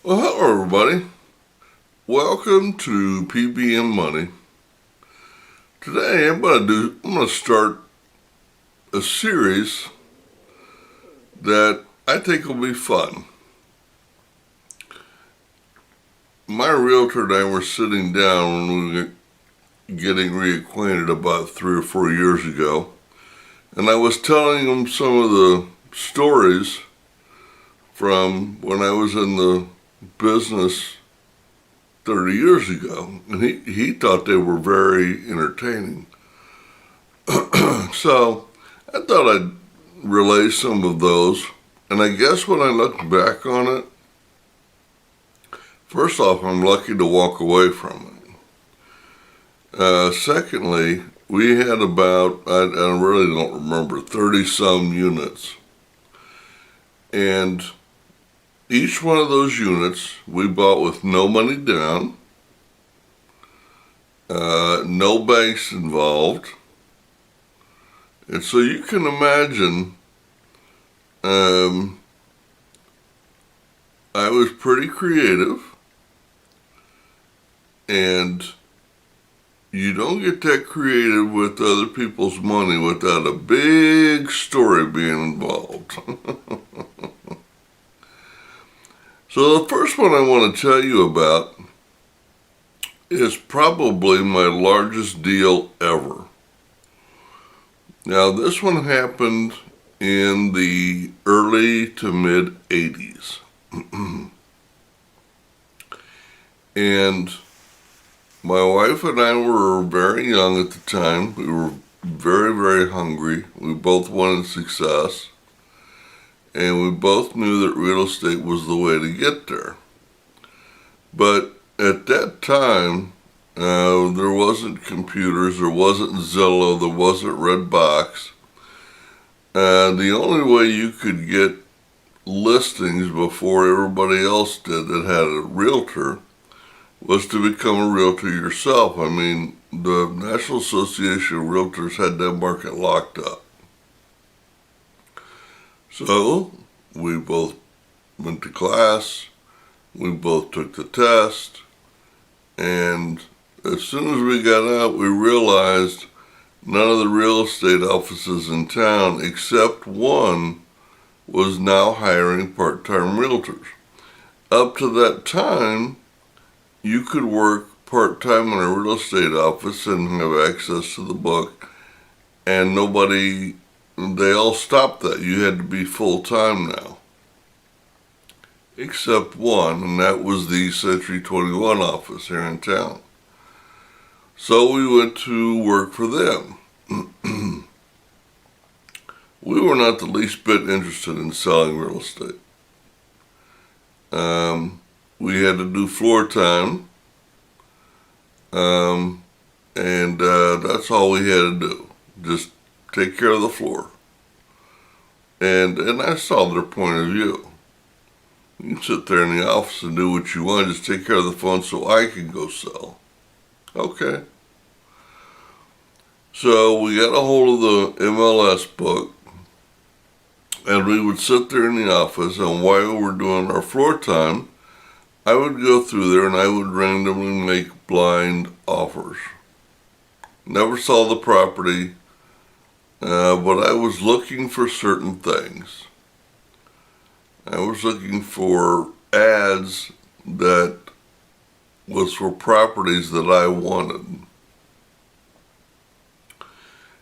Well, hello everybody. Welcome to P.B.M. Money. Today I'm gonna start a series that I think will be fun. My realtor and I were sitting down when we were getting reacquainted about 3 or 4 years ago, and I was telling him some of the stories from when I was in the business 30 years ago, and he thought they were very entertaining. So I thought I'd relay some of those, and I guess when I look back on it, first off, I'm lucky to walk away from it. Secondly, we had about, I really don't remember, 30 some units, and each one of those units we bought with no money down, no banks involved. And so you can imagine, I was pretty creative, and you don't get that creative with other people's money without a big story being involved. So the first one I want to tell you about is probably my largest deal ever. Now, this one happened in the early to mid 80s. And my wife and I were very young at the time. We were very, very hungry. We both wanted success. And we both knew that real estate was the way to get there. But at that time, there wasn't computers, there wasn't Zillow, there wasn't Redbox. The only way you could get listings before everybody else did that had a realtor was to become a realtor yourself. I mean, the National Association of Realtors had that market locked up. So, we both went to class, we both took the test, and as soon as we got out, we realized none of the real estate offices in town, except one, was now hiring part-time realtors. Up to that time, you could work part-time in a real estate office and have access to the book, and they all stopped that. You had to be full-time now. Except one, and that was the Century 21 office here in town. So we went to work for them. We were not the least bit interested in selling real estate. We had to do floor time, and that's all we had to do. Just take care of the floor. And I saw their point of view. You can sit there in the office and do what you want, just take care of the phone so I can go sell. Okay. So we got a hold of the MLS book, and we would sit there in the office, and while we were doing our floor time, I would go through there and I would randomly make blind offers. Never saw the property, but I was looking for certain things. I was looking for ads that was for properties that I wanted.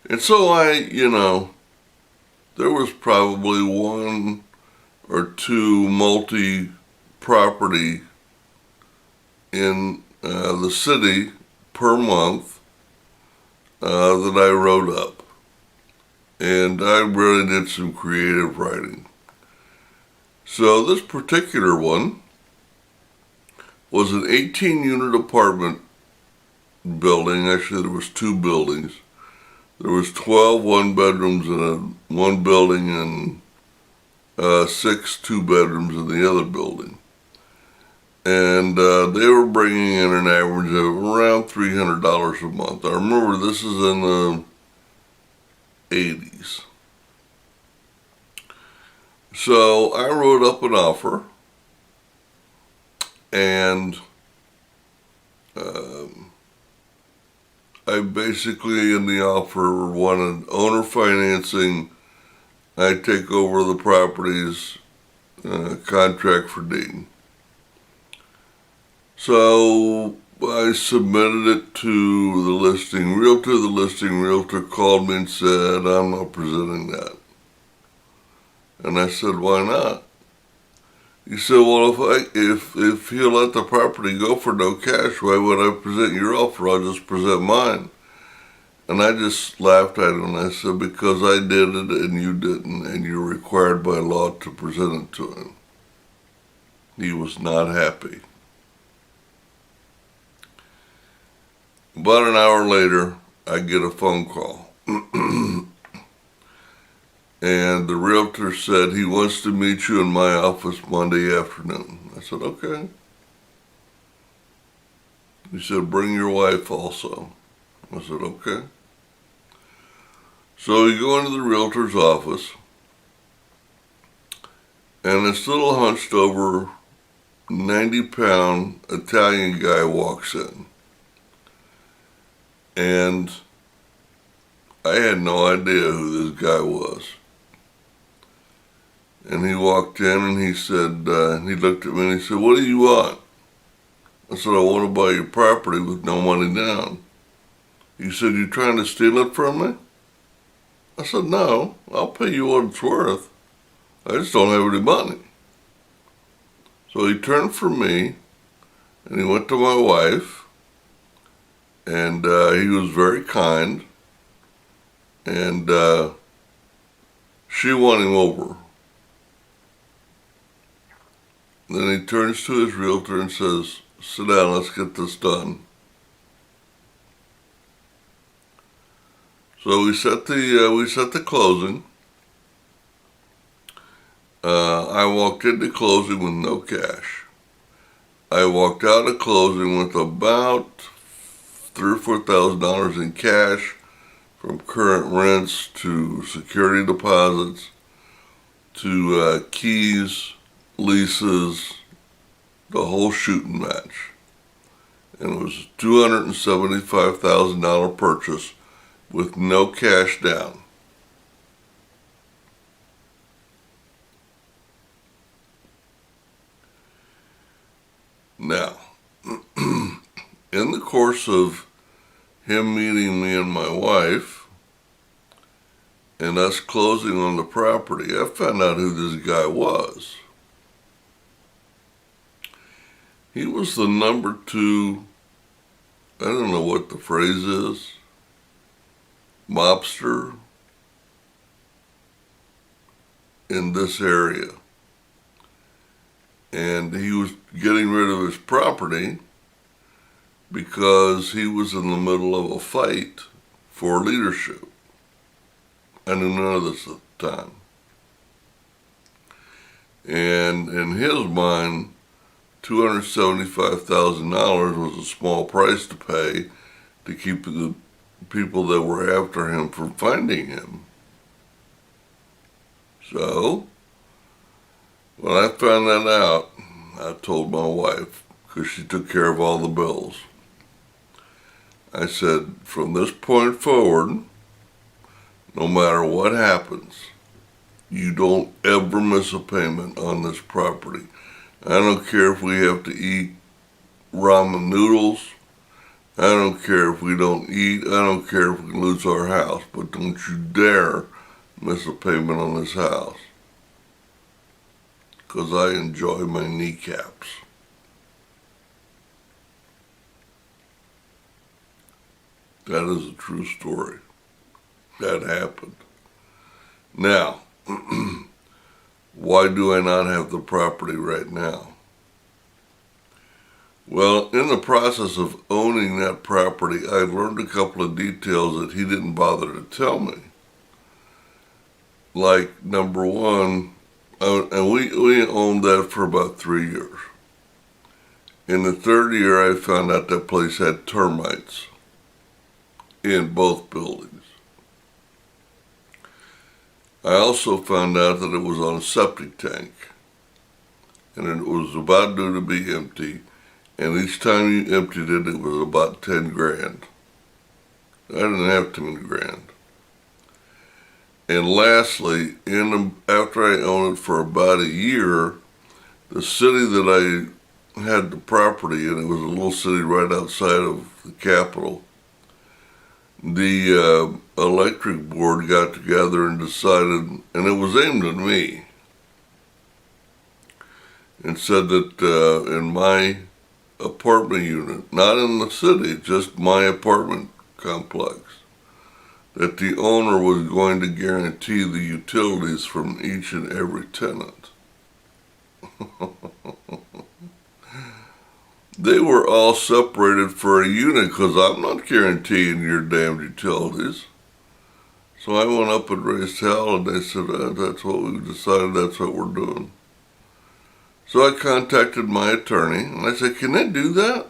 And so there was probably one or two multi-property in the city per month that I wrote up. And I really did some creative writing. So this particular one was an 18-unit apartment building. Actually, there was two buildings. There was 12 one-bedrooms in one building and 6 two-bedrooms in the other building. And they were bringing in an average of around $300 a month. I remember this is in the 80s. So I wrote up an offer, And I basically, in the offer, wanted owner financing. I take over the property's contract for deed. So I submitted it to the listing realtor. The listing realtor called me and said, I'm not presenting that. And I said, why not? He said, well, if he'll let the property go for no cash, why would I present your offer? I'll just present mine. And I just laughed at him and I said, because I did it and you didn't, and you're required by law to present it to him. He was not happy. About an hour later, I get a phone call. And the realtor said he wants to meet you in my office Monday afternoon. I said, okay. He said, bring your wife also. I said, okay. So we go into the realtor's office, and this little hunched over 90-pound Italian guy walks in. And I had no idea who this guy was. And he walked in and he said, he looked at me and he said, what do you want? I said, I want to buy your property with no money down. He said, you trying to steal it from me? I said, no, I'll pay you what it's worth. I just don't have any money. So he turned from me and he went to my wife, and he was very kind, and she won him over. Then he turns to his realtor and says, sit down, let's get this done. So we set the closing. I walked into closing with no cash. I walked out of closing with about $3,000 or $4,000 in cash, from current rents to security deposits to keys, leases, the whole shooting match. And it was a $275,000 purchase with no cash down. Now, in the course of him meeting me and my wife and us closing on the property, I found out who this guy was. He was the number 2, I don't know what the phrase is, mobster in this area. And he was getting rid of his property because he was in the middle of a fight for leadership. I knew none of this at the time. And in his mind, $275,000 was a small price to pay to keep the people that were after him from finding him. So, when I found that out, I told my wife, because she took care of all the bills. I said, from this point forward, no matter what happens, you don't ever miss a payment on this property. I don't care if we have to eat ramen noodles. I don't care if we don't eat. I don't care if we lose our house. But don't you dare miss a payment on this house, because I enjoy my kneecaps. That is a true story. That happened. Now, why do I not have the property right now? Well, in the process of owning that property, I learned a couple of details that he didn't bother to tell me. Like, number one, and we owned that for about 3 years. In the third year, I found out that place had termites in both buildings. I also found out that it was on a septic tank. and it was about due to be empty. And each time you emptied it, it was about 10 grand. I didn't have too many grand. And lastly, after I owned it for about a year, the city that I had the property in, it was a little city right outside of the capital. The electric board got together and decided, and it was aimed at me, and said that in my apartment unit, not in the city, just my apartment complex, that the owner was going to guarantee the utilities from each and every tenant. They were all separated for a unit because I'm not guaranteeing your damn utilities. So I went up and raised hell, and they said, that's what we decided, that's what we're doing. So I contacted my attorney, and I said, can they do that?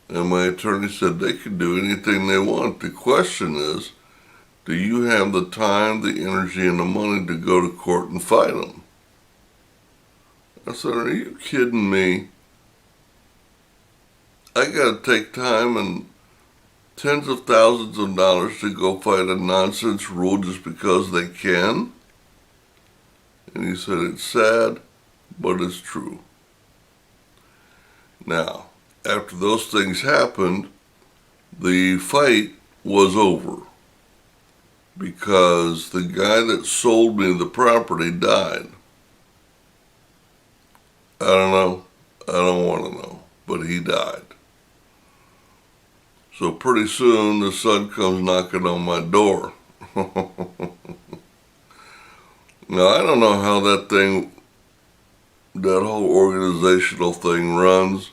And my attorney said they can do anything they want. The question is, do you have the time, the energy, and the money to go to court and fight them? I said, are you kidding me? I gotta take time and tens of thousands of dollars to go fight a nonsense rule just because they can? And he said, it's sad, but it's true. Now, after those things happened, the fight was over because the guy that sold me the property died. I don't know. I don't want to know. But he died. So pretty soon the sun comes knocking on my door. Now, I don't know how that whole organizational thing runs,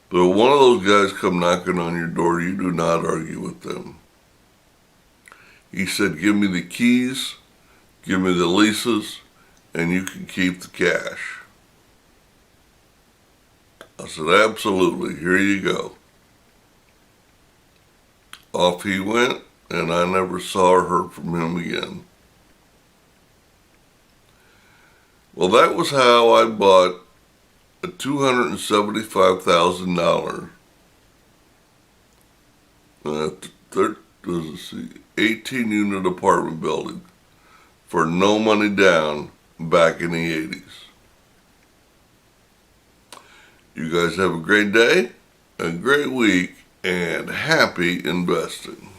but if one of those guys come knocking on your door, you do not argue with them. He said, give me the keys, give me the leases, and you can keep the cash. I said, absolutely, here you go. Off he went, and I never saw or heard from him again. Well, that was how I bought a $275,000 18-unit apartment building for no money down back in the 80s. You guys have a great day, a great week, and happy investing.